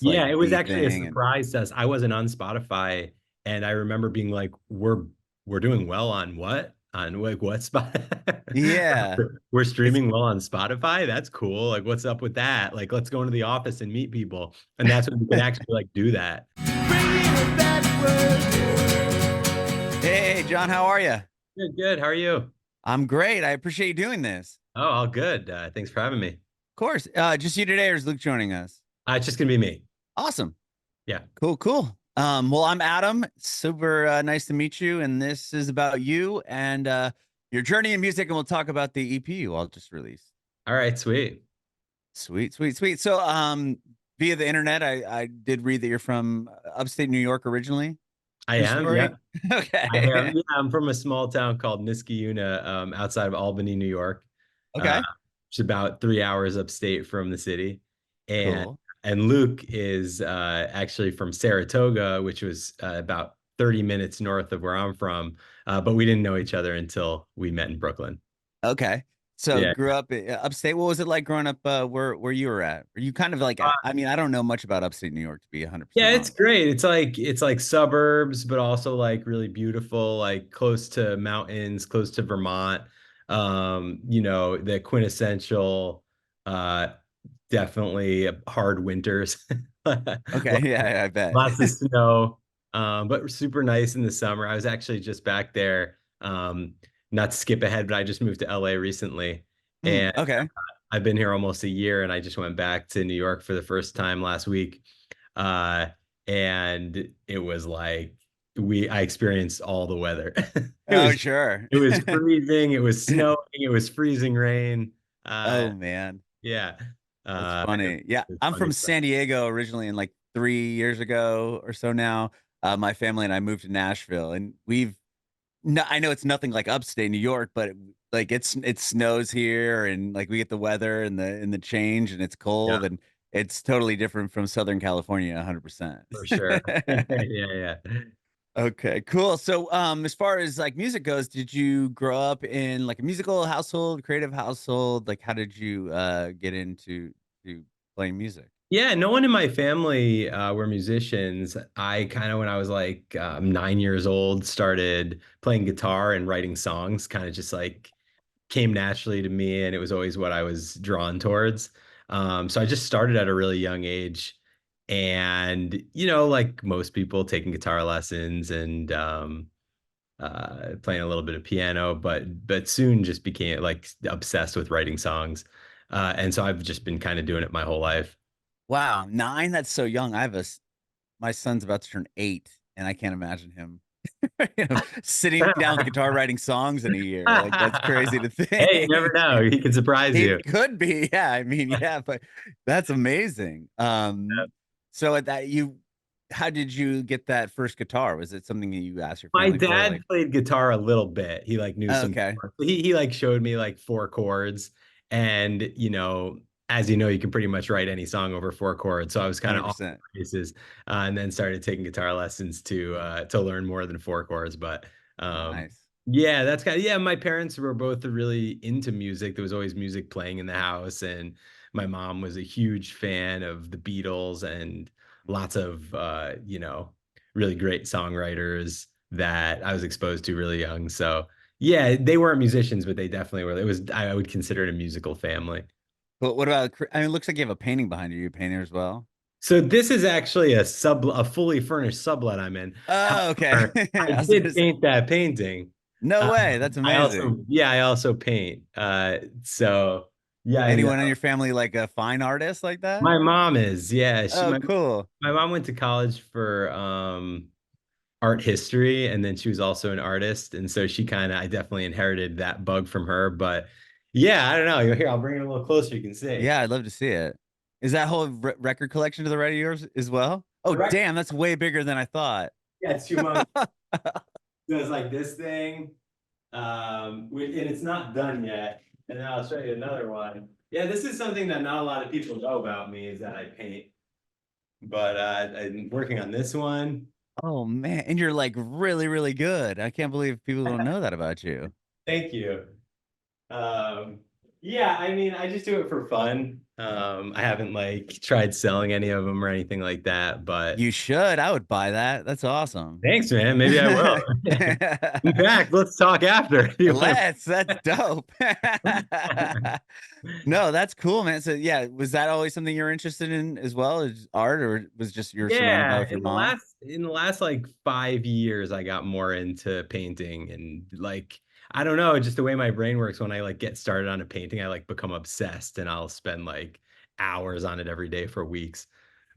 Yeah, like it was the actually a thing. And surprise to us. I wasn't on Spotify, and I remember being like, we're doing well on what? On like what spot? yeah, We're it's streaming well on Spotify. That's cool. Like, what's up with that? Like, let's go into the office and meet people. And that's when we can actually like do that. hey John, how are you? Good, good. How are you? I'm great. I appreciate you doing this. Oh, all good. Thanks for having me. Of course. Just you today, or is Luke joining us? It's just gonna be me. Awesome. Yeah. Cool, cool. Well, I'm Adam. Super nice to meet you. And this is about you and your journey in music, and we'll talk about the EP you all just released. All right, sweet. Sweet, sweet, sweet. So, via the internet, I did read that you're from upstate New York originally. I True am. Yeah. story? I am. Okay. Yeah, I'm from a small town called Niskayuna, outside of Albany, New York. Uh, Okay. it's about 3 hours upstate from the city, and Cool. Luke is actually from Saratoga, which was about 30 minutes north of where I'm from. But we didn't know each other until we met in Brooklyn. Okay. So Yeah. grew up upstate. What was it like growing up where you were at? Are you kind of like Uh, I mean, I don't know much about upstate New York to be yeah, 100% it's honest. great. It's like suburbs, but also like really beautiful, like close to mountains, close to Vermont. The quintessential uh definitely hard winters. Okay. Yeah, I bet. Lots of snow, but super nice in the summer. I was actually just back there. Not to skip ahead, but I just moved to LA recently, and Okay. I've been here almost a year, and I just went back to New York for the first time last week. Uh, and it was like I experienced all the weather. It Oh, was sure. it was freezing, it was snowing, it was freezing rain. Oh man. Yeah. That's It funny. Yeah, was I'm funny. from San Diego originally, and like 3 years ago or so now, my family and I moved to Nashville, and we've no, I know it's nothing like upstate New York, but like it snows here, and like we get the weather and the change, and it's Yeah, cold, and it's totally different from Southern California, 100%. for sure. Yeah, yeah. Okay, cool. So, as far as like music goes, did you grow up in like a musical household, creative household? Like, how did you get into to playing music? Yeah, no one in my family were musicians. I kind of, when I was like 9 years old, started playing guitar and writing songs, kind of just like came naturally to me. And it was always what I was drawn towards. So I just started at a really young age. And, like most people, taking guitar lessons and playing a little bit of piano, but soon just became like obsessed with writing songs. And so I've just been kind of doing it my whole life. Wow, nine? That's so young. My son's about to turn 8, and I can't imagine him, sitting down with the guitar writing songs in a year. Like that's crazy to Hey, you never think. know. He can surprise you. It could be, yeah. I mean, yeah, but that's amazing. So at that how did you get that first guitar? Was it something that you asked your My family for? dad Like, played guitar a little bit. He like knew oh, some okay, chords. He like showed me like four chords, and as you know, you can pretty much write any song over four chords. So I was kind of off 100%. the races, and then started taking guitar lessons to learn more than four chords. But Nice. yeah, that's kind of yeah. My parents were both really into music. There was always music playing in the house, and my mom was a huge fan of the Beatles and lots of really great songwriters that I was exposed to really young. So yeah, they weren't musicians, but they definitely were. It was I would consider it a musical family. But what about? I mean, it looks like you have a painting behind you. You a painter as well? So this is actually a fully furnished sublet I'm in. Oh, okay. However, I I was gonna did say, paint that painting. no way. That's amazing. I also paint. So yeah, Anyone in your family like a fine artist like that? my mom is. Yeah, Oh, cool. my mom went to college for art history, and then she was also an artist, and so she kind of I definitely inherited that bug from her. But yeah, I don't know. Here, I'll bring it a little closer. You can see. Yeah, I'd love to see it. Is that whole record collection to the right of yours as well? Oh, Correct. damn, that's way bigger than I thought. Yeah, it's humongous. So it's like this thing, and it's not done yet. And then I'll show you another one. Yeah, this is something that not a lot of people know about me is that I paint. But I'm working on this one. Oh man, and you're like really, really good. I can't believe people don't know that about you. Thank you. Um, yeah, I mean, I just do it for fun. I haven't like tried selling any of them or anything like that, but You should. I would buy that. That's awesome. thanks, man. Maybe I will. In fact, let's talk after if you want That's dope. to. No, that's cool, man. So yeah, was that always something you're interested in as well as art, or was just you're surrounded by Yeah, with your mom? in the last like 5 years, I got more into painting and like I don't know, just the way my brain works when I like get started on a painting, I like become obsessed and I'll spend like hours on it every day for weeks.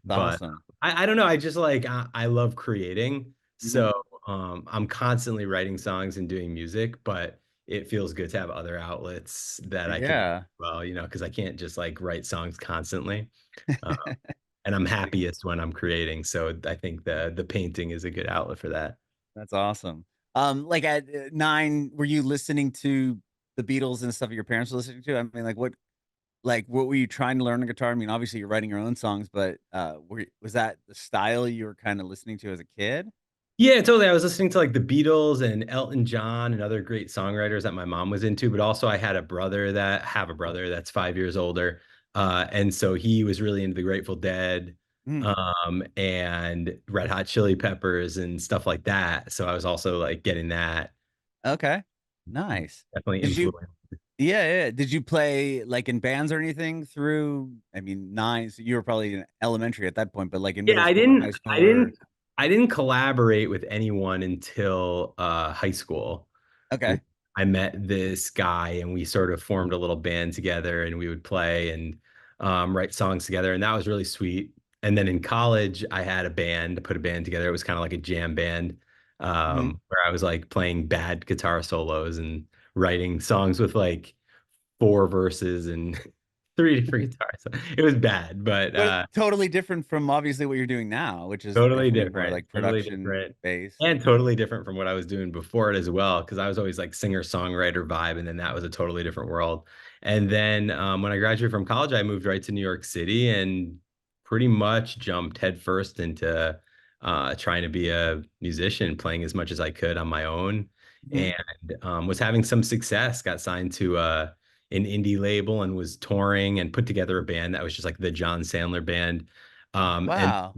But Awesome. I don't know, I just like I love creating. Hmm. So I'm constantly writing songs and doing music, but it feels good to have other outlets that I can Yeah. well, because I can't just like write songs constantly. Uh, and I'm happiest when I'm creating. So I think the painting is a good outlet for that. That's awesome. Like at 9, were you listening to the Beatles and stuff your parents were listening to? I mean, like what were you trying to learn on guitar? I mean, obviously you're writing your own songs, but was that the style you were kind of listening to as a kid? Yeah, totally. I was listening to like the Beatles and Elton John and other great songwriters that my mom was into, but also I had a brother that's 5 years older. And so he was really into the Grateful Dead, Mm, and Red Hot Chili Peppers and stuff like that. So I was also like getting that okay. Nice. definitely Did you influenced. Yeah, yeah. Did you play, like, in bands or anything through I mean, 9, so you were probably in elementary at that point, but, like, in Yeah, middle school or high I school or didn't, I didn't collaborate with anyone until high school. okay. I met this guy and we sort of formed a little band together and we would play and write songs together. And that was really sweet. And then in college, I had a band, put a band together. It was kind of like a jam band, Mhm. where I was like playing bad guitar solos and writing songs with like four verses and three different guitars. So it was bad, but But totally different from obviously what you're doing now, which is definitely more, like, totally production different, based. and totally different from what I was doing before it as well. Because I was always like singer-songwriter vibe, and then that was a totally different world. And then when I graduated from college, I moved right to New York City and pretty much jumped headfirst into trying to be a musician, playing as much as I could on my own, Mhm. and was having some success. Got signed to an indie label and was touring and put together a band that was just like the John Sandler band. And Wow.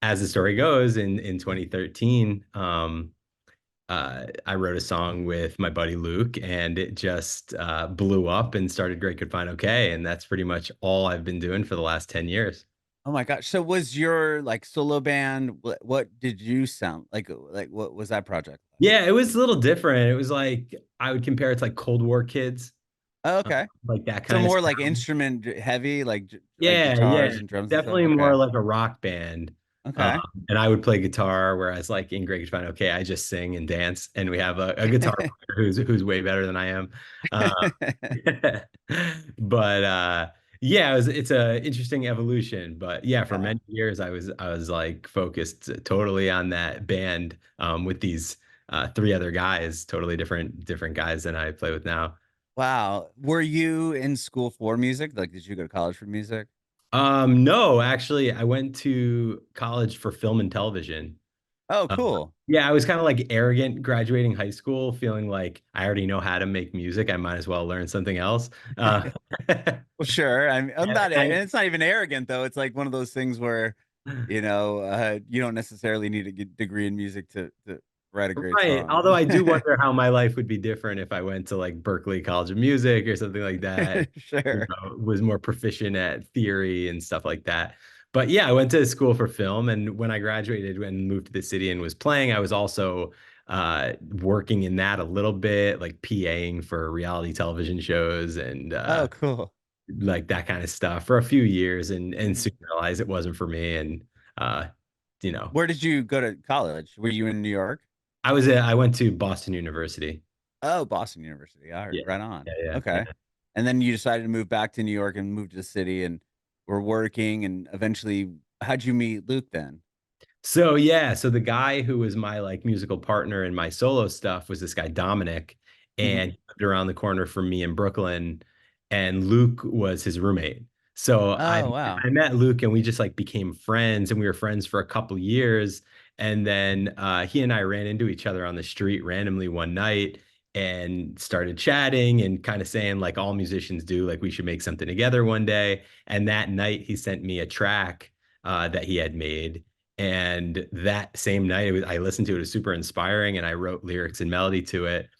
as the story goes, in 2013, I wrote a song with my buddy Luke, and it just blew up and started Great Could Fine Okay, and that's pretty much all I've been doing for the last 10 years. Oh my gosh. So was your, like, solo band what did you sound like, what was that project like? Yeah, it was a little different. It was like I would compare it to like Cold War Kids, Oh, uh, okay. like that So kind of more like sound. instrument heavy, like Yeah, yeah, guitars and drums and stuff? definitely Okay. more like a rock band. Um, Okay. and I would play guitar, whereas like in Great Fine Okay, I just sing and dance, and we have a guitar player who's way better than I am. Uh, but yeah, it's a interesting evolution. But yeah, for Yeah. many years I was like focused totally on that band with these three other guys, totally different guys than I play with now. Wow. Were you in school for music? Like, did you go to college for music? No, actually, I went to college for film and television. Oh, Uh, cool. yeah, I was kind of like arrogant graduating high school, feeling like I already know how to make music. I might as well learn something else. And Well, sure. I'm not, and I, it's not even arrogant though. It's like one of those things where, you don't necessarily need a degree in music to write a great right. song. Although I do wonder how my life would be different if I went to like Berkeley College of Music or something like that. Sure. Was more proficient at theory and stuff like that. But yeah, I went to school for film, and when I graduated and moved to the city and was playing, I was also working in that a little bit, like PAing for reality television shows and Oh, cool. like that kind of stuff for a few years, and Mhm. soon realized it wasn't for me. And uh, you know, Where did you go to college? Were you in New York? I went to Boston University. Oh, Boston University. All right, Yeah, right on. yeah. Okay. And then you decided to move back to New York and move to the city and were working and eventually how'd you meet Luke then? So yeah, so the guy who was my like musical partner in my solo stuff was this guy Dominic, Mhm. and he lived around the corner from me in Brooklyn, and Luke was his roommate. So Oh, wow. I met Luke and we just like became friends, and we were friends for a couple years, and then he and I ran into each other on the street randomly one night, and started chatting and kind of saying like all musicians do, like we should make something together one day. And that night he sent me a track that he had made. And that same night, I listened to it. It was super inspiring, and I wrote lyrics and melody to it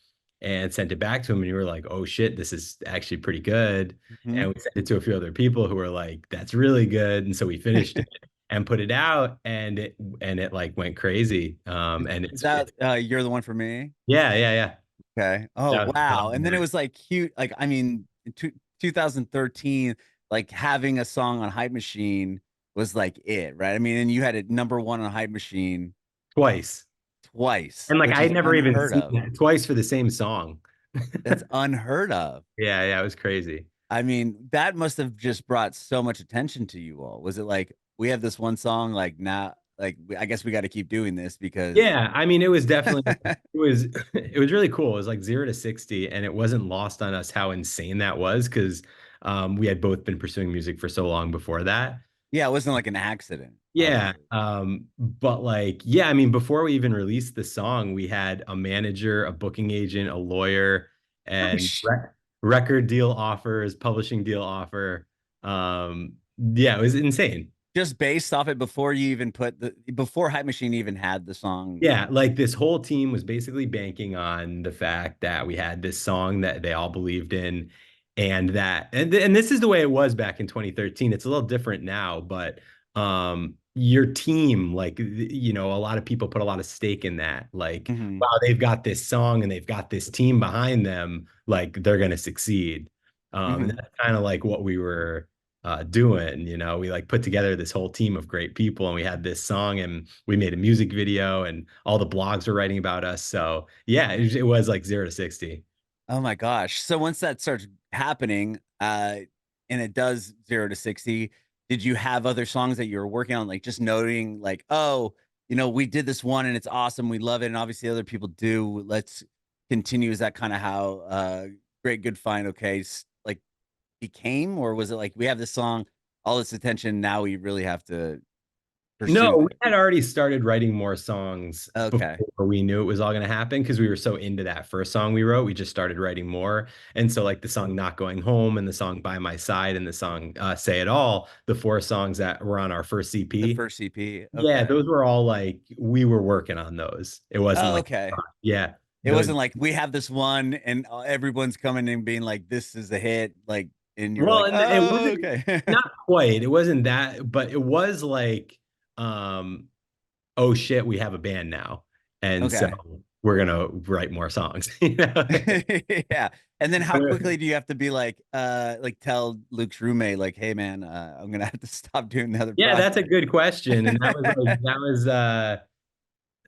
and sent it back to him. And you were like, "Oh shit, this is actually pretty good." Mhm. And we sent it to a few other people who were like, "That's really good." And so we finished it and put it out, and it like went crazy. And Is it's that You're the One for Me? yeah, yeah, yeah. Okay. Oh, That was the wow. And then it song. was like cute. Like, I mean, in 2013, like having a song on Hype Machine was like it, right? I mean, and you had it number one on Hype Machine Twice. twice, And like which I had is never even unheard seen of. that twice for the same song. That's unheard of. Yeah, yeah, it was crazy. I mean, that must have just brought so much attention to you all. Was it like, we have this one song, like now, like I guess we got to keep doing this because Yeah, I mean, it was definitely it was it was really cool. It was like 0 to 60, and it wasn't lost on us how insane that was because we had both been pursuing music for so long before that. yeah, it wasn't like an accident, Yeah. obviously. But like, yeah, I mean, before we even released the song, we had a manager, a booking agent, a lawyer, Oh, and record deal offers, publishing deal offer. Yeah, it was insane. just based off it before you even before Hype Machine even had the song. Yeah, like this whole team was basically banking on the fact that we had this song that they all believed in, and this is the way it was back in 2013. It's a little different now, but your team, like a lot of people put a lot of stake in that. Like, Hmm. wow, they've got this song and they've got this team behind them, like they're gonna succeed. And Hmm. that's kind of like what we were doing. We like put together this whole team of great people, and we had this song, and we made a music video, and all the blogs were writing about us. So yeah, it was like 0 to 60. Oh my gosh. So once that starts happening, and it does 0 to 60, did you have other songs that you were working on, like just noting, like, oh, we did this one and it's awesome, we love it, and obviously other people do. Let's continue. Is that kind of how Great Good Fine Okay like became, or was it like we have this song, all this attention, now we really have to No, pursue we this? had already started writing more songs Okay. before we knew it was all going to happen because we were so into that first song we wrote. We just started writing more. And so, like the song Not Going Home and the song By My Side and the song Say It All, the four songs that were on our first The CP. first EP. Yeah, Okay. those were all like we were working on those. It wasn't Oh, like, okay. yeah, It those. wasn't like we have this one and everyone's coming and being like, this is a hit. Like, and you're Well, like, and it oh, wasn't okay. not quite. It wasn't that, but it was like, um, oh shit, we have a band now, and so Okay. we're gonna write more songs. You know? Yeah. And then how quickly do you have to be like tell Luke's roommate, like, hey man, I'm gonna have to stop doing the other Yeah, that's a project. good question, and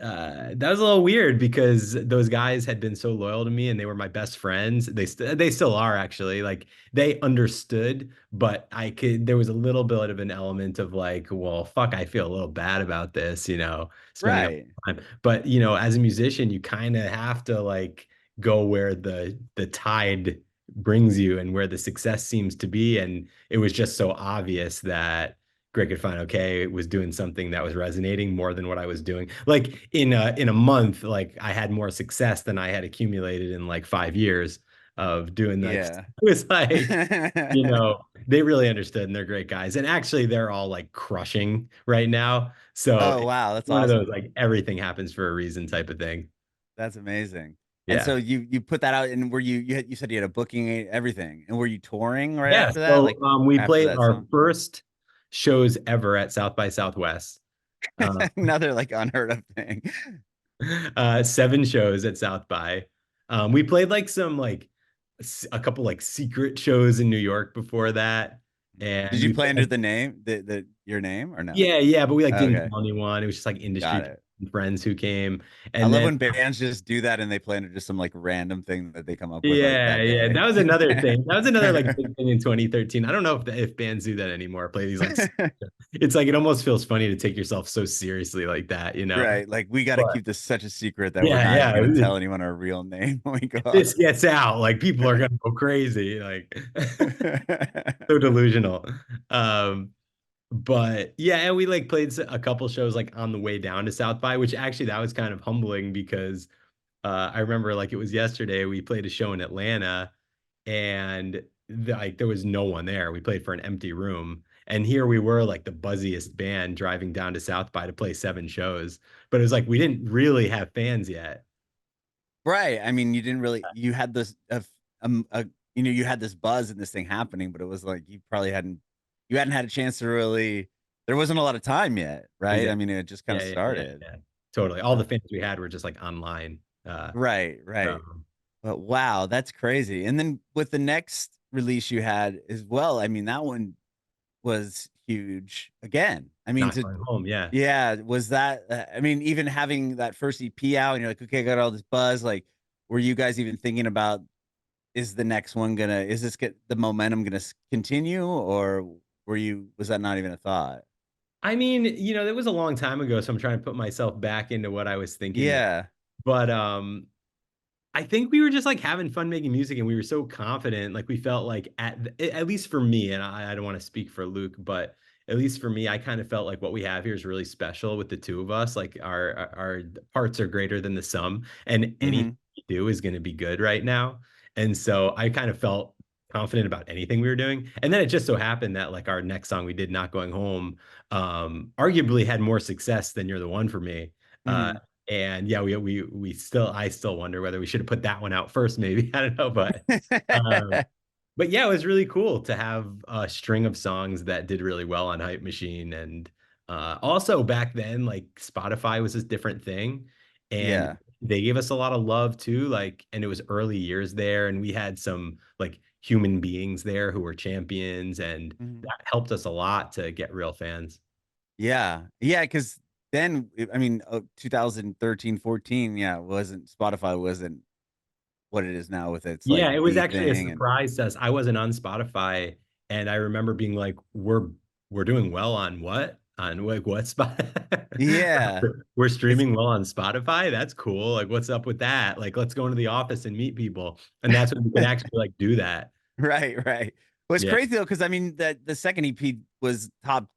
that was a little weird because those guys had been so loyal to me and they were my best friends. They still are actually. Like they understood, but there was a little bit of an element of like, well, fuck, I feel a little bad about this, spending all Right. the time. But as a musician, you kind of have to like go where the tide brings you and where the success seems to be. And it was just so obvious that Greg could find okay was doing something that was resonating more than what I was doing. Like in a month, like I had more success than I had accumulated in like 5 years of doing like Yeah. it was like, they really understood and they're great guys. And actually they're all like crushing right now. So Oh it's wow, that's one of those awesome. like everything happens for a reason type of thing. That's amazing. And Yeah. so you put that out, and were you said you had a booking, everything, and were you touring right Yeah. after that? So Like we after played that our song? first shows ever at South by Southwest. Uh, Another like unheard of thing. 7 shows at South by. We played like some like a couple like secret shows in New York before that, Did and you we play played under like, the name, your name, or no? yeah, yeah, but we like didn't Okay, tell anyone. It was just like got industry it. friends who came, I and love then when bands just do that and they play under just some like random thing that they come up with like yeah, that yeah, day. that was another thing. That was another like big thing in 2013. I don't know if bands do that anymore. Play these like it's like it almost feels funny to take yourself so seriously like that. Right, like we got to But keep this such a secret that we're yeah, not even yeah. going to tell anyone our real name when we go If up. this gets out, like people are gonna go crazy. Like so delusional. Um, but yeah, and we like played a couple shows like on the way down to South by, which actually that was kind of humbling because I remember like it was yesterday, we played a show in Atlanta and like there was no one there. We played for an empty room. And here we were like the buzziest band driving down to South by to play 7 shows. But it was like we didn't really have fans yet. Right. I mean, you didn't really you had this you know, you had this buzz and this thing happening, but it was like you hadn't had a chance to really there wasn't a lot of time yet, right? I Exactly. mean, it just kind of Yeah, yeah, yeah, started. yeah. Totally. All the Uh, fans we had were just like online. right, So right. But wow, that's crazy. And then with the next release you had as well, I mean, that one was huge again. I mean, not to going home. Yeah. yeah, was that I mean, even having that first EP out and you're like, okay, I got all this buzz. Like, were you guys even thinking about is the next one gonna is this get the momentum gonna continue or was that not even a thought? I mean, that was a long time ago, so I'm trying to put myself back into what I was thinking then. Yeah. But I think we were just like having fun making music and we were so confident. Like we felt like at least for me, and I don't want to speak for Luke, but at least for me, I kind of felt like what we have here is really special with the two of us. Like our parts are greater than the sum, and anything Hmm. we do is going to be good right now. And so I kind of felt confident about anything we were doing. And then it just so happened that like our next song we did, Not Going Home, arguably had more success than You're the One for me. Uh, Hmm. and yeah, I still wonder whether we should have put that one out first, maybe. I don't know, um, but yeah, it was really cool to have a string of songs that did really well on Hype Machine. And also back then, like Spotify was this different thing. And Yeah. they gave us a lot of love too. Like, and it was early years there, and we had some like human beings there who were champions, and Mhm. that helped us a lot to get real fans. Yeah. Yeah, because then I mean, 2013, 14, yeah, Spotify wasn't what it is now with its like Yeah, it was the actually a thing and surprise to us. I wasn't on Spotify, and I remember being like, "We're doing well on what? On like what spot? yeah. We're It's streaming well on Spotify? That's cool. Like, what's up with that? Like, let's go into the office and meet people." And that's when we could actually like do that. right, right. Well, it's Yeah. crazy though, because I mean that the second EP was top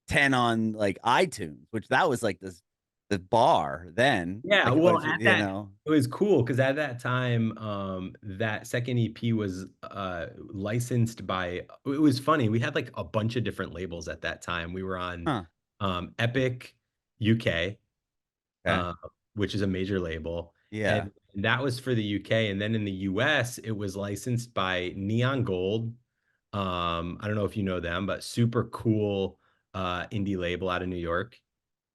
10 on like iTunes, which that was like the bar then. Yeah, Like it well, was, at you that know. it was cool because at that time, that second EP was licensed by it was funny. We had like a bunch of different labels at that time. We were on Huh. Epic UK, Okay. uh, which is a major label, Yeah. and that was for the UK. And then in the US, it was licensed by Neon Gold. I don't know if you know them, but super cool indie label out of New York.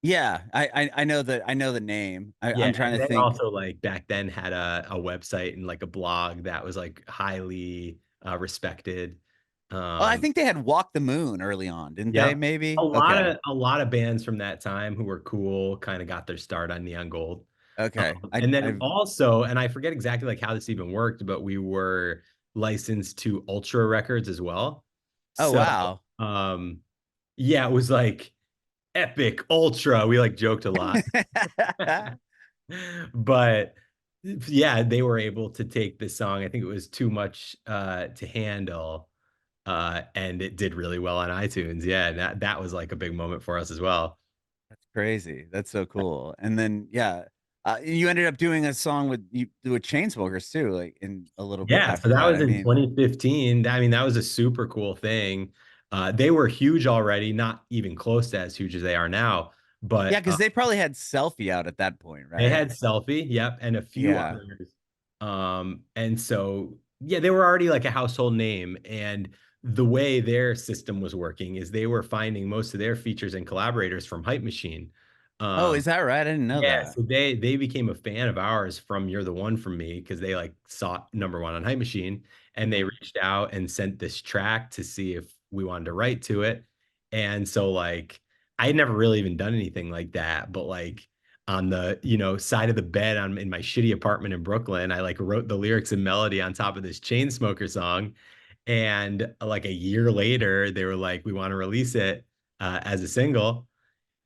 Yeah. I know the name. Yeah, I'm trying and to they think. also, like, back then had a website and, like, a blog that was, like, highly, respected. Oh, I Um, think they had Walk the Moon early on, didn't they? yep. A Maybe? lot Okay. of a lot of bands from that time who were cool kinda got their start on Neon Gold. Okay. And then I've also and I forget exactly, like, how this even worked, but we were licensed to Ultra Records as well. oh So, wow. um, yeah, it was, like, Epic, Ultra, we, like, joked a lot. But yeah, they were able to take this song. I think it was too much to handle. And it did really well on iTunes. Yeah, that was like a big moment for us as well. That's crazy. That's so cool. And then yeah, you ended up doing a song with Chainsmokers too, like in a little bit Yeah, so after that that. was I in mean, 2015. I mean, that was a super cool thing. They were huge already, not even close to as huge as they are now, yeah, but because they probably had Selfie out at that point, they right? had Selfie, yep, and a few Yeah. others. And so yeah, they were already like a household name. And the way their system was working is they were finding most of their features and collaborators from Hype Machine. Oh, Um, is that right? I didn't know yeah, that. so they became a fan of ours from You're the One for Me because they like saw number one on Hype Machine and they Mhm. reached out and sent this track to see if we wanted to write to it. And so like I had never really even done anything like that, but like on the side of the bed in my shitty apartment in Brooklyn, I like wrote the lyrics and melody on top of this Chainsmoker song. And like a year later, they were like, we want to release it as a single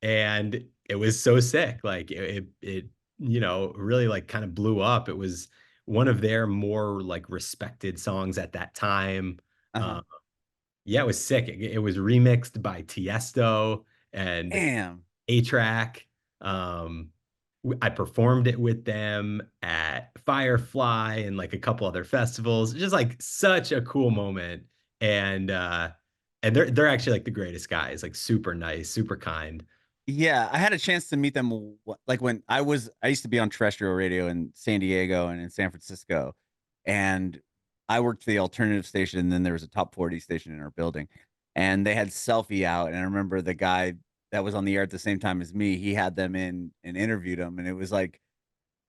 and it was so sick. Like it really like kind of blew up. It was one of their more like respected songs at that time. Uh-huh. Uh, yeah, it was sick. It was remixed by Tiesto and Damn. A-Track. Um, I performed it with them at Firefly and like a couple other festivals. Just like such a cool moment. And they're actually like the greatest guys, like super nice, super kind. Yeah, I had a chance to meet them like when I used to be on terrestrial radio in San Diego and in San Francisco, and I worked the alternative station, and then there was a top 40 station in our building, and they had Selfie out, and I remember the guy that was on the air at the same time as me, he had them in and interviewed them, and it was like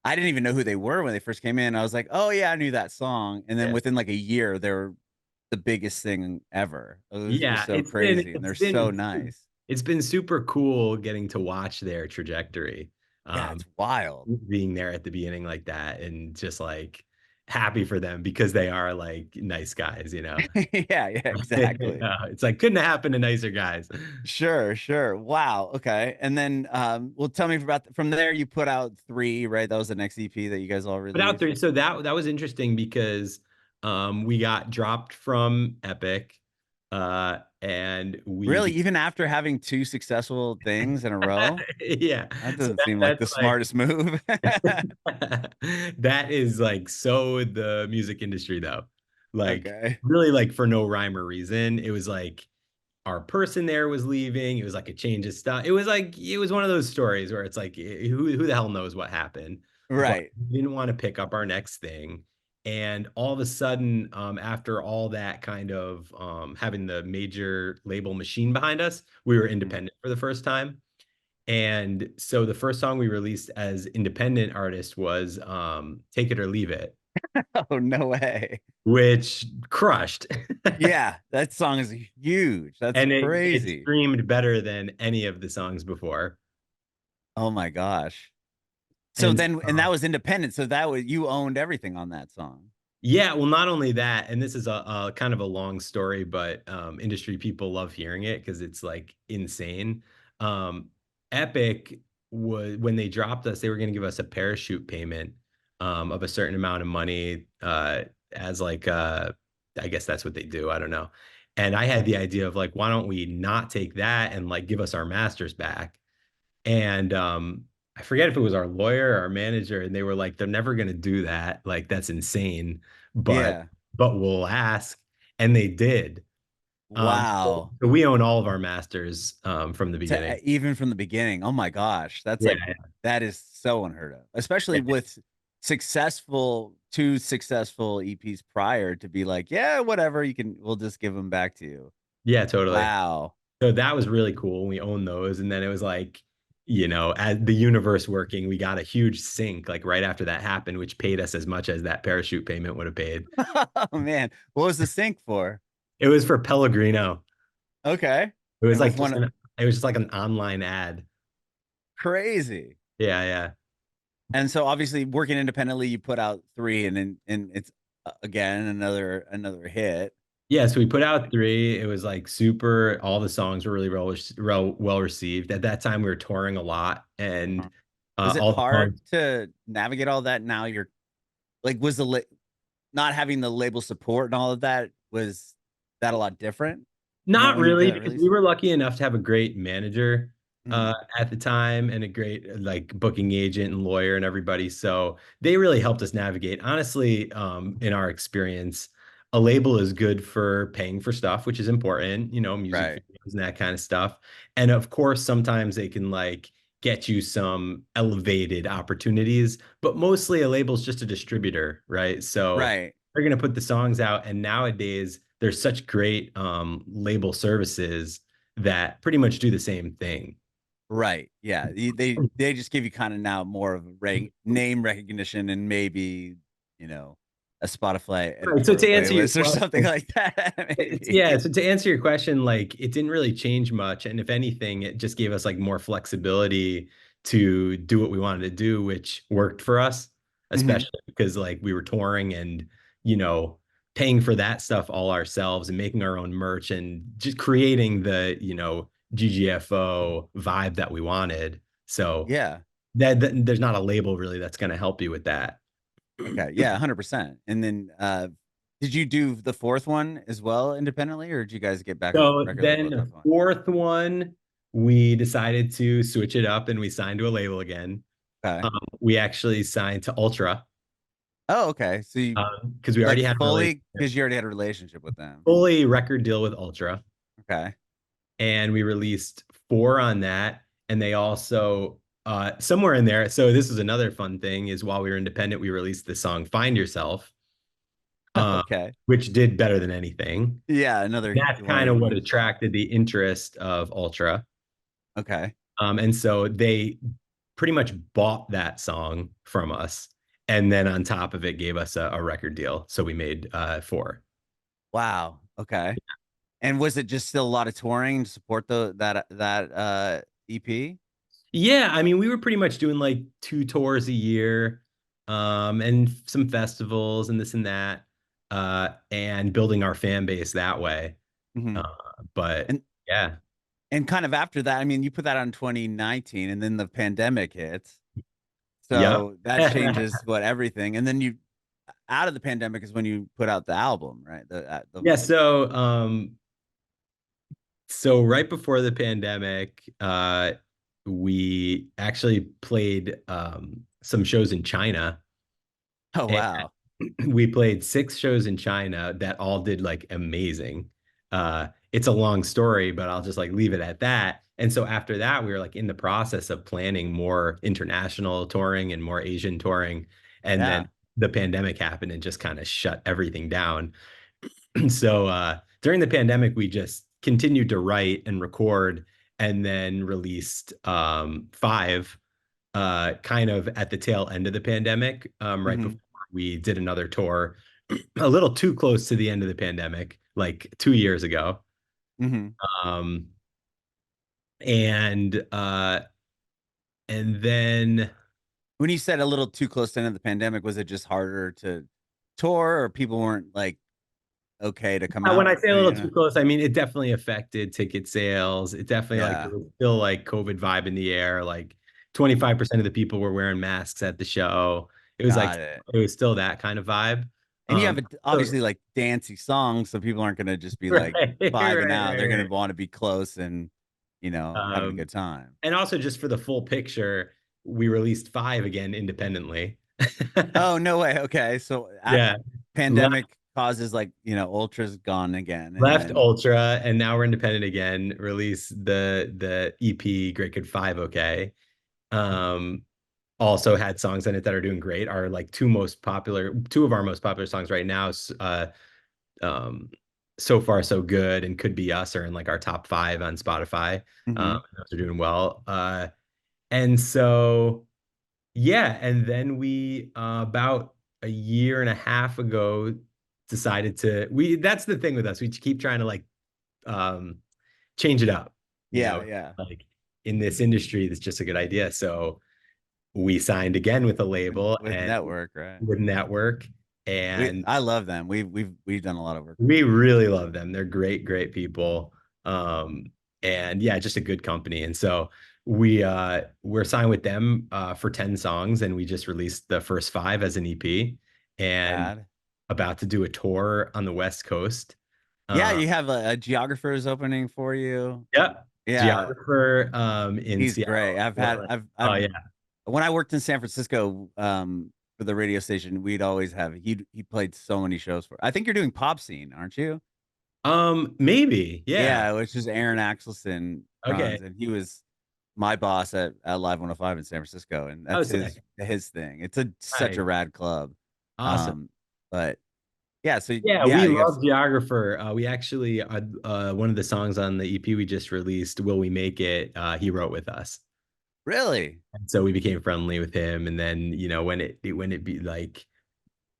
I didn't even know who they were when they first came in. I was like, "Oh yeah, I knew that song," and then Yeah. within like a year, they were the biggest thing ever. It was Yeah, so crazy, and it's they're been so it's been nice. it's been super cool getting to watch their trajectory. Yeah, Um, it's wild. being there at the beginning like that and just like happy for them because they are like nice guys, you know. Yeah, yeah, exactly. It's like couldn't have happened to nicer guys. Sure, sure. Wow. Okay. And then, well, tell me about from there. You put out three, right? That was the next EP that you guys all But out released. there, so that was interesting because we got dropped from Epic, and Really, we even after having two successful things in a row, yeah. that So doesn't seem like that's the like smartest move. that is like so the music industry though. Like Okay. really like for no rhyme or reason. It was like our person there was leaving. It was like a change of stuff. It was like it was one of those stories where it's like who the hell knows what happened. But Right. we didn't want to pick up our next thing. And all of a sudden, after all that kind of having the major label machine behind us, we were Mhm. independent for the first time. And so the first song we released as independent artists was Take It or Leave It, Oh, no way. which crushed. Yeah, that song is huge. That's And it crazy. streamed better than any of the songs before. Oh my gosh. So And then, and that was independent. So that was you owned everything on that song. yeah, well, not only that, and this is a kind of a long story, but industry people love hearing it because it's like insane. Um, Epic was when they dropped us, they were going to give us a parachute payment of a certain amount of money as like I guess that's what they do. I don't know. And I had the idea of like, why don't we not take that and like give us our masters back? And I forget if it was our lawyer or our manager, and they were like, they're never gonna do that. Like, that's insane. But Yeah. but we'll ask. And they did. So Wow. we own all of our masters from the To beginning. even from the beginning. Oh my gosh, that's Yeah, like that is so unheard of, especially with two successful EPs prior to be like, yeah, whatever, we'll just give them back to you. yeah, totally. Wow. So that was really cool. We owned those. And then it was like, as the universe working, we got a huge sync like right after that happened, which paid us as much as that parachute payment would have paid. Oh man, what was the sync for? It was for Pellegrino. Okay, It was and like with just one it was just like an online ad. crazy. Yeah, yeah. And so obviously working independently, you put out three, and it's again another hit. Yeah, so we put out three. It was like super, all the songs were really well received. At that time, we were touring a lot, and Was it all the hard songs. to navigate all that? Now you're like, was not having the label support and all of that, was that a lot different? Not When you did really, that because we release? were lucky enough to have a great manager Mhm. at the time and a great like booking agent and lawyer and everybody. So they really helped us navigate. Honestly, in our experience, a label is good for paying for stuff, which is important, music Right, videos and that kind of stuff. And of course, sometimes they can like get you some elevated opportunities, but mostly a label's just a distributor, right? So right, they're going to put the songs out. And nowadays, there's such great label services that pretty much do the same thing. right. Yeah, they just give you kind of now more of a name recognition and maybe, you know, a Spotify Right. So editorial to answer your playlist or something question, like that, maybe. yeah. So to answer your question, like it didn't really change much, and if anything, it just gave us like more flexibility to do what we wanted to do, which worked for us, Mhm. especially because like we were touring and you know paying for that stuff all ourselves and making our own merch and just creating the GGFO vibe that we wanted. So Yeah. that there's not a label really that's going to help you with that. Okay. Yeah, 100%. And then, did you do the fourth one as well independently, or did you guys get back on the So record label then at that the point? fourth one, we decided to switch it up and we signed to a label again. Okay. We actually signed to Ultra Oh, okay. So you because we like already had a fully relationship, because you already had a relationship with them. fully record deal with Ultra, Okay. and we released four on that. And they also somewhere in there. So this is another fun thing is while we were independent, we released the song "Find Yourself," uh, Okay. which did better than anything. Yeah, another That's one of kind the of what huge songs. attracted the interest of Ultra. Okay. And so they pretty much bought that song from us. And then on top of it, gave us a record deal. So we made four. Wow. Okay. And was it just still a lot of touring to support that EP? Yeah, I mean, we were pretty much doing like two tours a year, and some festivals and this and that, and building our fan base that way. Hmm. Uh, but And yeah, and kind of after that, I mean, you put that on 2019 and then the pandemic hits. yep. So that changes what everything. And then you out of the pandemic is when you put out the album, right? The Yeah, so right before the pandemic, we actually played some shows in China. Oh And wow. we played six shows in China that all did like amazing. It's a long story, but I'll just like leave it at that. And so after that, we were like in the process of planning more international touring and more Asian touring. And then Yeah. the pandemic happened and just kind of shut everything down. So during the pandemic, we just continued to write and record and then released five kind of at the tail end of the pandemic, right Hmm. before we did another tour, a little too close to the end of the pandemic, like 2 years ago. Hmm. Um, and uh, and then When you said a little too close to the end of the pandemic, was it just harder to tour or people weren't like okay to come when out? I say a You little too know? close, I mean it definitely affected ticket sales. It definitely like there Yeah. was still like COVID vibe in the air. Like 25% of the people were wearing masks at the show. It was like Got it. it was still that kind of vibe. And you have So obviously like dancey songs, so people aren't gonna just be like right, right, vibing out. They're gonna right, want to be close and right. having a good time. And also just for the full picture, we released five again independently. Oh no way. Okay, so Yeah. Left, pandemic causes like ultra's gone again, and left then Ultra, and now we're independent again. Release the EP Great Good Five Okay. Um, also had songs in it that are doing great. Are like two of our most popular songs right now. Um, So Far So Good and Could Be Us are in like our top five on Spotify. hmm Those are doing well. And so yeah, and then we about a year and a half ago decided to we that's the thing with us. We keep trying to like um change it up, yeah, yeah, like in this industry, that's just a good idea. So we signed again with a label with and Network, right? with Network, and I love them. We've done a lot of work with we them. really love them. They're great, great people. Um, and yeah, just a good company. And so we're signed with them for 10 songs, and we just released the first five as an EP and Rad. about to do a tour on the West Coast. Yeah, Uh, you have a geographer's opening for you. yep. Yeah, Geographer in he's great. Seattle, Portland. I've Oh yeah. when I worked in San Francisco, for the radio station, we'd always have he played so many shows for. I think you're doing pop scene, aren't you? Maybe. Yeah. Yeah, which is Aaron Axelson Okay. runs, and he was my boss at Live 105 in San Francisco, and Oh, that's sick. his thing. It's a such a Nice. rad club. Awesome. Um, but yeah, so Yeah, yeah, we you have love Geographer. We actually one of the songs on the EP we just released, "Will We Make It?" He wrote with us, really, and so we became friendly with him. And then when it be like,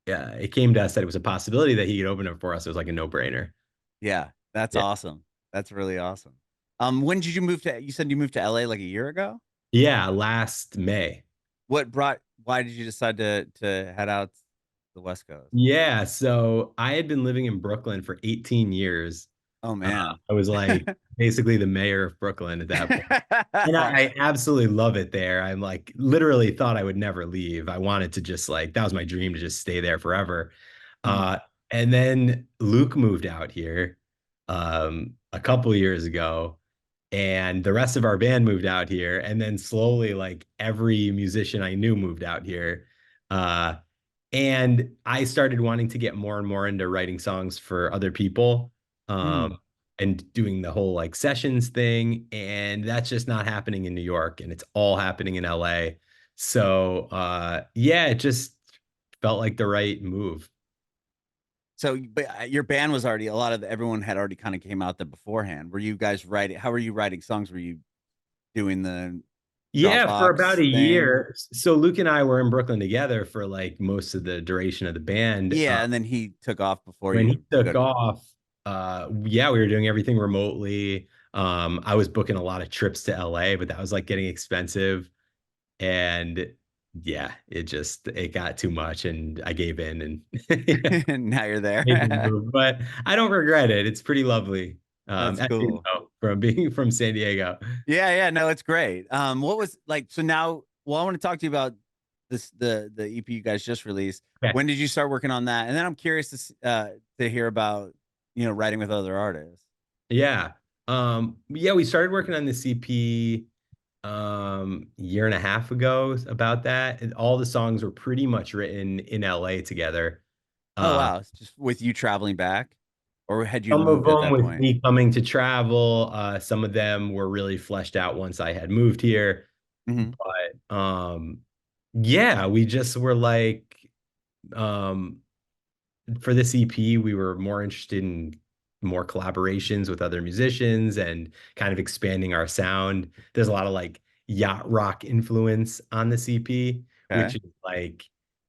yeah, it came to us that it was a possibility that he could open it for us. It was like a no brainer. yeah, that's Yeah, awesome. That's really awesome. When did you move to? You said you moved to LA like a year ago. yeah. Last May. Why did you decide to head out the West Coast? Yeah, so I had been living in Brooklyn for 18 years. Oh man. I was like basically the mayor of Brooklyn at that point. And I absolutely love it there. I'm like literally thought I would never leave. I wanted to just like that was my dream to just stay there forever. Mhm. Uh and then Luke moved out here a couple years ago, and the rest of our band moved out here, and then slowly like every musician I knew moved out here. Uh, and I started wanting to get more and more into writing songs for other people, Mm. and doing the whole like sessions thing. And that's just not happening in New York, and it's all happening in LA. So yeah, it just felt like the right move. So, but your band was already a lot of everyone had already kind of came out there beforehand. Were you guys writing? How were you writing songs? Were you doing the Yeah, for about Dropbox a thing? year. So Luke and I were in Brooklyn together for like most of the duration of the band. Yeah, and then he took off before When he you go took to. off, yeah, we were doing everything remotely. I was booking a lot of trips to LA, but that was like getting expensive. And yeah, it got too much and I gave in and Now you're made the there. move. But I don't regret it. It's pretty lovely. That's As you cool. know, from being from San Diego. Yeah, yeah, no, it's great. What was like so now well, I want to talk to you about this the EP you guys just released. Okay. When did you start working on that? And then I'm curious to hear about, writing with other artists. Yeah. Yeah, we started working on the CP year and a half ago about that. And all the songs were pretty much written in LA together. Oh Um, wow, it's just with you traveling back, or had you some of moved at them that with point? me coming to travel, some of them were really fleshed out once I had moved here. Hmm. But yeah, we just were like, um for this EP, we were more interested in more collaborations with other musicians and kind of expanding our sound. There's a lot of like yacht rock influence on this EP, which Okay. is like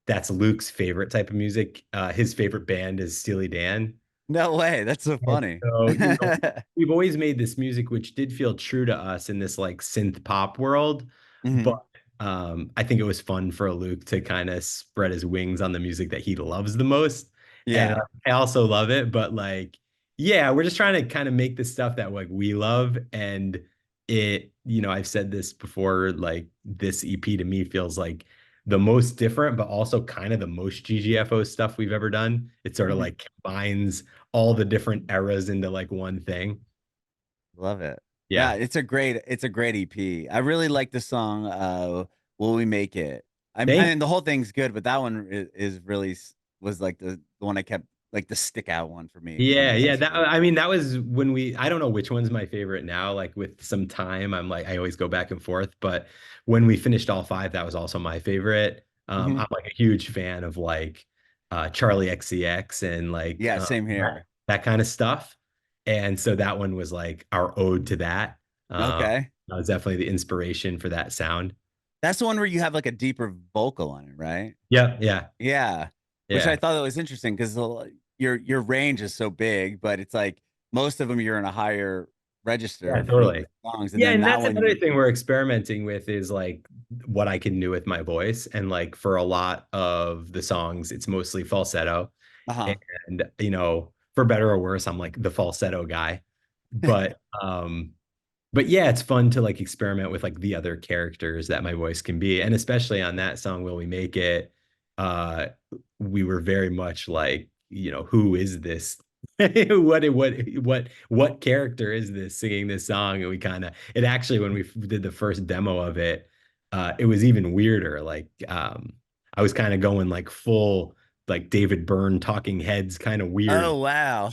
that's Luke's favorite type of music. His favorite band is Steely Dan. No way, that's so And funny. so, you know, we've always made this music which did feel true to us in this like synth pop world, but Hmm. I think it was fun for Luke to kind of spread his wings on the music that he loves the most. And Yeah. I also love it, but like, yeah, we're just trying to kind of make the stuff that like we love. And I've said this before, like this EP to me feels like the most different, but also kind of the most GGFO stuff we've ever done. It sort of Hmm. like combines all the different eras into like one thing. Love it. Yeah, Yeah. it's a great EP. I really like the song Will We Make It? I Thank mean the whole thing's good, but that one is really was like the one I kept like the stick out one for me when Yeah, I yeah. first That heard it. I mean, that was when I don't know which one's my favorite now. Like with some time, I'm like I always go back and forth. But when we finished all five, that was also my favorite. Hmm. I'm like a huge fan of like Charlie XCX and like Yeah, same here. that kind of stuff. And so that one was like our ode to that. Okay. That was definitely the inspiration for that sound. That's the one where you have like a deeper vocal on it, right? Yeah, yeah, Yeah. Which I yeah. thought that was interesting because your range is so big, but it's like most of them you're in a higher Yeah, register for totally. the songs, and Yeah, then and that that's one another you. thing we're experimenting with is like what I can do with my voice. And like for a lot of the songs, it's mostly falsetto. Uh-huh. And for better or worse, I'm like the falsetto guy. But but yeah, it's fun to like experiment with like the other characters that my voice can be. And especially on that song, Will We Make It? Uh, we were very much like, who is this? What character is this singing this song? And we kind of it actually when we did the first demo of it, it was even weirder. Like I was kind of going like full like David Byrne Talking Heads kind of weird Oh wow.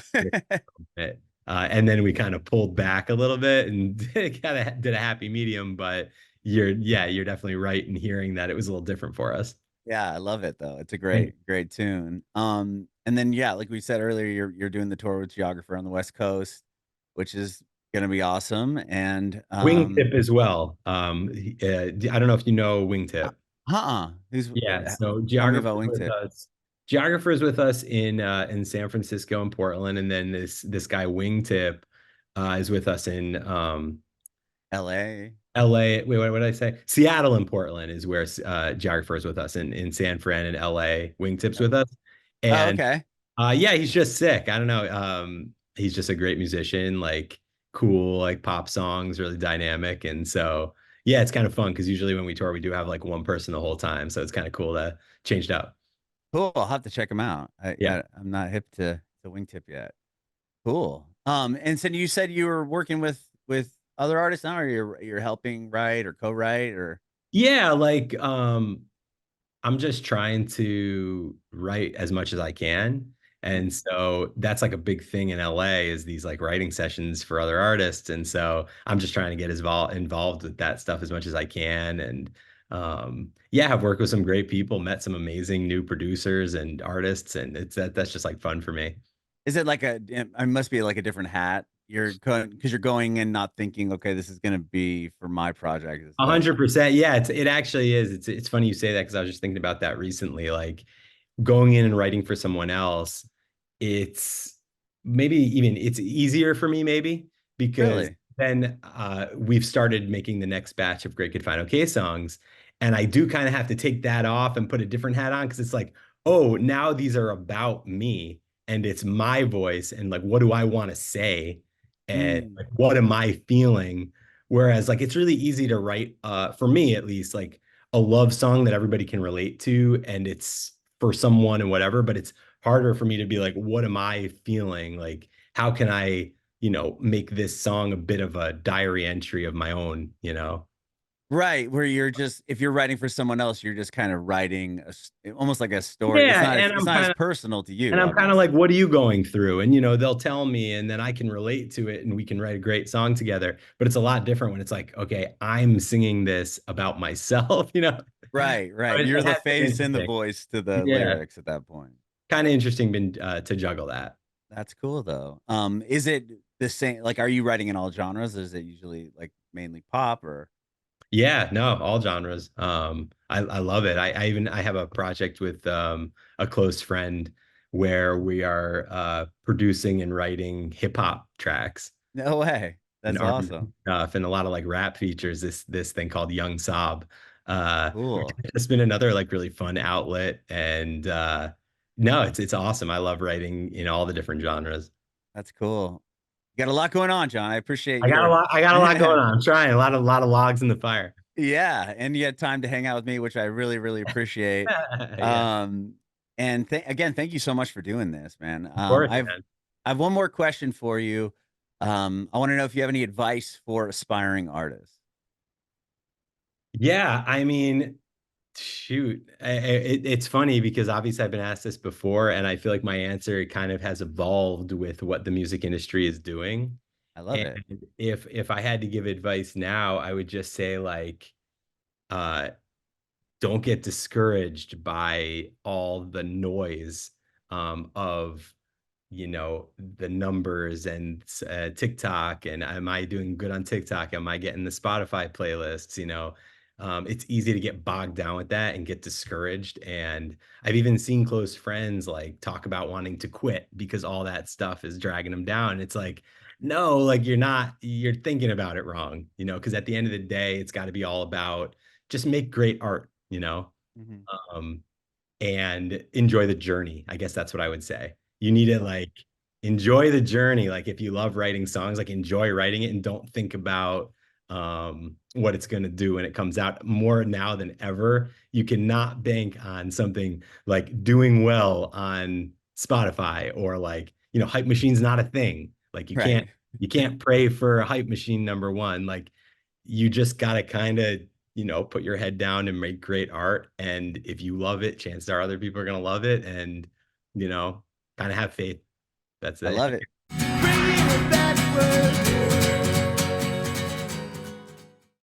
bit. And then we kind of pulled back a little bit and kind of did a happy medium. But you're definitely right in hearing that it was a little different for us. Yeah, I love it though. It's a Thank great tune. And then yeah, like we said earlier, you're doing the tour with Geographer on the West Coast, which is gonna be awesome. And Wingtip as well. I don't know if you know Wingtip. Who's Yeah, so tell me about Wingtip. Geographer's with us in San Francisco and Portland, and then this guy Wingtip is with us in LA. LA. Wait, what did I say? Seattle and Portland is where Geographer is with us, and in San Fran and LA, Wingtips with us. Oh, And okay. yeah, he's just sick. I don't know. He's just a great musician, like cool, like pop songs, really dynamic. And so yeah, it's kind of fun because usually when we tour, we do have like one person the whole time. So it's kind of cool to change it up. Cool. I'll have to check them out. Yeah. I'm not hip to Wingtip yet. Cool. And so you said you were working with other artists now, or you're helping write or co-write or? Yeah, like I'm just trying to write as much as I can. And Mhm. so that's like a big thing in LA is these like writing sessions for other artists. And so I'm just trying to get involved with that stuff as much as I can. And yeah, I've worked with some great people, met some amazing new producers and artists, and that's just like fun for me. Is it like it must be like a different hat. You're going because you're going in not thinking, okay, this is gonna be for my project. Is that 100%. Yeah, it actually is. It's funny you say that because I was just thinking about that recently. Like going in and writing for someone else, it's maybe even it's easier for me maybe because really? then we've started making the next batch of Great Good Fine Okay songs, and I do kind of have to take that off and put a different hat on because it's like, oh, now these are about me and it's my voice and like what do I want to say and Mm. like what am I feeling? Whereas like it's really easy to write for me at least like a love song that everybody can relate to and it's for someone and whatever, but it's harder for me to be like, what am I feeling? Like, how can I, make this song a bit of a diary entry of my own? Right, where you're just if you're writing for someone else, you're just kind of writing almost like a story. Yeah, and It's not as personal to you I'm kind of almost. like, what are you going through? And they'll tell me, and then I can relate to it, and we can write a great song together. But it's a lot different when it's like, okay, I'm singing this about myself. Right, So right. You're it the has been face and the interesting. voice to the Yeah, lyrics at that point. kind of interesting been to juggle that. That's cool though. Is it the same like are you writing in all genres? Is it usually like mainly pop or Yeah, no, all genres. I love it. I have a project with a close friend where we are producing and writing hip hop tracks no way. and That's R&B awesome. stuff and a lot of like rap features. This thing called Young Sob, which Cool. has been another like really fun outlet. And no, it's awesome. I love writing in all the different genres. That's cool. You got a lot going on, John. I appreciate I got a your lot. I got a lot going on. I'm trying a lot of logs in the fire. yeah, and you had time to hang out with me, which I really, really appreciate. Yeah, Um, and again, thank you so much for doing this, man. of course, man. I have one more question for you. I want to know if you have any advice for aspiring artists. Yeah, I mean, shoot, it's funny because obviously I've been asked this before, and I feel like my answer kind of has evolved with what the music industry is doing. I love And it. if I had to give advice now, I would just say like, uh, don't get discouraged by all the noise of the numbers and TikTok and am I doing good on TikTok? Am I getting the Spotify playlists? It's easy to get bogged down with that and get discouraged. And I've even seen close friends like talk about wanting to quit because all that stuff is dragging them down. It's like, no, like you're thinking about it wrong, because at the end of the day, it's got to be all about just make great art. Mhm. Um, and enjoy the journey. I guess that's what I would say. You need to like enjoy the journey. Like if you love writing songs, like enjoy writing it and don't think about what it's going to do when it comes out more now than ever. You cannot bank on something like doing well on Spotify or like, hype machine's not a thing. Like you can't Right. you can't pray for a hype machine number one. Like you just got to kind of put your head down and make great art. And if you love it, chances are other people are going to love it. And, you know, kind of have faith. That's I it. love it. Bringing it backward.